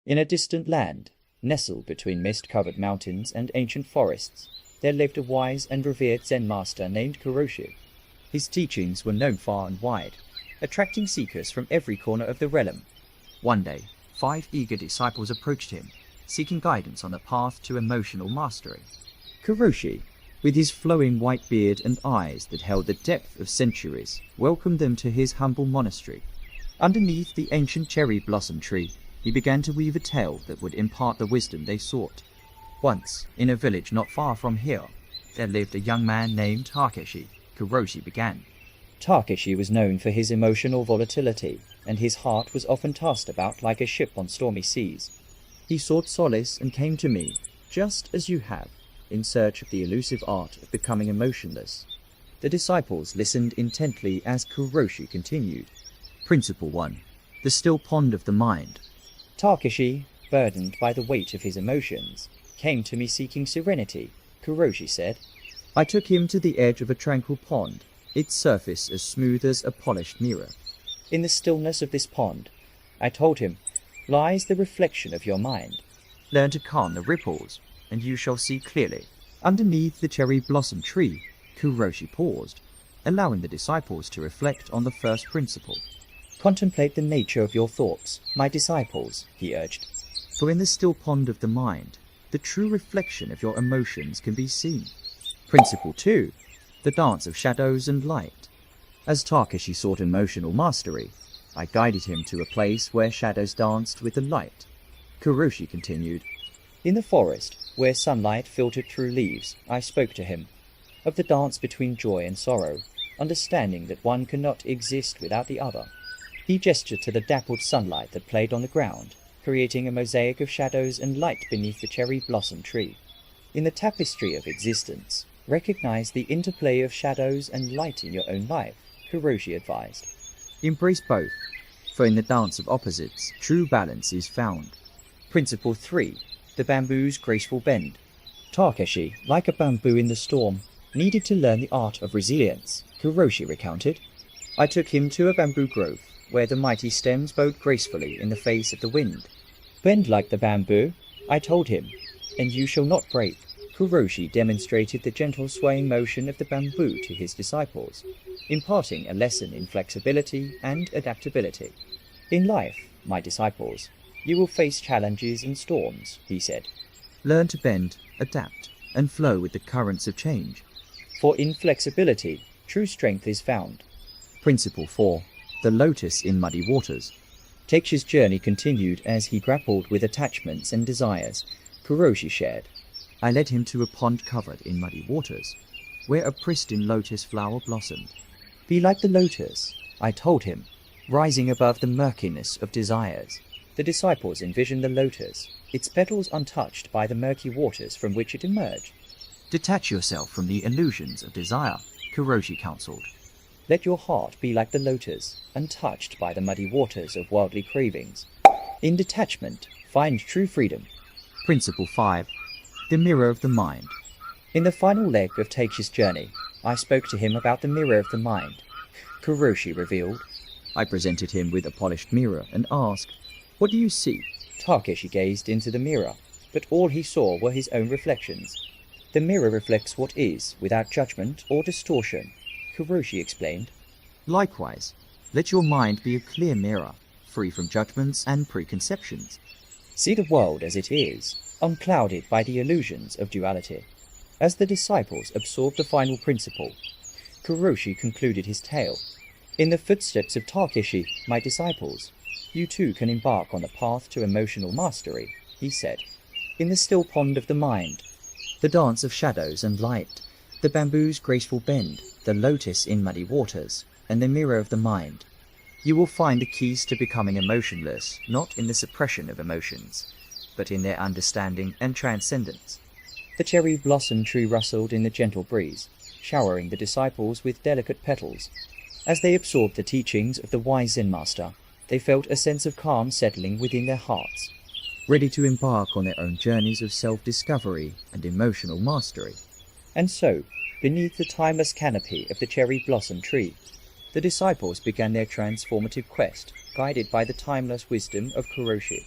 In a distant land, nestled between mist-covered mountains and ancient forests, there lived a wise and revered Zen master named Kuroshi. His teachings were known far and wide, attracting seekers from every corner of the realm. One day, 5 eager disciples approached him, seeking guidance on the path to emotional mastery. Kuroshi, with his flowing white beard and eyes that held the depth of centuries, welcomed them to his humble monastery. Underneath the ancient cherry blossom tree, he began to weave a tale that would impart the wisdom they sought. Once, in a village not far from here, there lived a young man named Takeshi. Kuroshi began. Takeshi was known for his emotional volatility, and his heart was often tossed about like a ship on stormy seas. He sought solace and came to me, just as you have, in search of the elusive art of becoming emotionless. The disciples listened intently as Kuroshi continued. Principle 1. The still pond of the mind. Takeshi, burdened by the weight of his emotions, came to me seeking serenity, Kuroshi said. I took him to the edge of a tranquil pond, its surface as smooth as a polished mirror. In the stillness of this pond, I told him, lies the reflection of your mind. Learn to calm the ripples, and you shall see clearly. Underneath the cherry blossom tree, Kuroshi paused, allowing the disciples to reflect on the first principle. Contemplate the nature of your thoughts, my disciples, he urged. For in the still pond of the mind, the true reflection of your emotions can be seen. Principle 2. The dance of shadows and light. As Takeshi sought emotional mastery, I guided him to a place where shadows danced with the light. Kuroshi continued. In the forest, where sunlight filtered through leaves, I spoke to him of the dance between joy and sorrow, understanding that one cannot exist without the other. He gestured to the dappled sunlight that played on the ground, creating a mosaic of shadows and light beneath the cherry blossom tree. In the tapestry of existence, recognize the interplay of shadows and light in your own life, Kuroshi advised. Embrace both, for in the dance of opposites, true balance is found. Principle 3. The bamboo's graceful bend. Takeshi, like a bamboo in the storm, needed to learn the art of resilience, Kuroshi recounted. I took him to a bamboo grove, where the mighty stems bowed gracefully in the face of the wind. Bend like the bamboo, I told him, and you shall not break. Kuroshi demonstrated the gentle swaying motion of the bamboo to his disciples, imparting a lesson in flexibility and adaptability. In life, my disciples, you will face challenges and storms, he said. Learn to bend, adapt, and flow with the currents of change. For in flexibility, true strength is found. Principle 4. The Lotus in Muddy Waters. Takeshi's journey continued as he grappled with attachments and desires, Kuroshi shared. I led him to a pond covered in muddy waters, where a pristine lotus flower blossomed. Be like the lotus, I told him, rising above the murkiness of desires. The disciples envisioned the lotus, its petals untouched by the murky waters from which it emerged. Detach yourself from the illusions of desire, Kuroshi counseled. Let your heart be like the lotus, untouched by the muddy waters of worldly cravings. In detachment, find true freedom. Principle 5. The mirror of the mind. In the final leg of Takeshi's journey, I spoke to him about the mirror of the mind. Kuroshi revealed. I presented him with a polished mirror and asked, what do you see? Takeshi gazed into the mirror, but all he saw were his own reflections. The mirror reflects what is, without judgment or distortion, Kuroshi explained. Likewise, let your mind be a clear mirror, free from judgments and preconceptions. See the world as it is, unclouded by the illusions of duality. As the disciples absorbed the final principle, Kuroshi concluded his tale. In the footsteps of Takeshi, my disciples, you too can embark on the path to emotional mastery, he said. In the still pond of the mind, the dance of shadows and light, the bamboo's graceful bend, the lotus in muddy waters, and the mirror of the mind, you will find the keys to becoming emotionless, not in the suppression of emotions, but in their understanding and transcendence. The cherry blossom tree rustled in the gentle breeze, showering the disciples with delicate petals. As they absorbed the teachings of the wise Zen master, they felt a sense of calm settling within their hearts, ready to embark on their own journeys of self-discovery and emotional mastery. And so, beneath the timeless canopy of the cherry blossom tree, the disciples began their transformative quest, guided by the timeless wisdom of Kuroshi.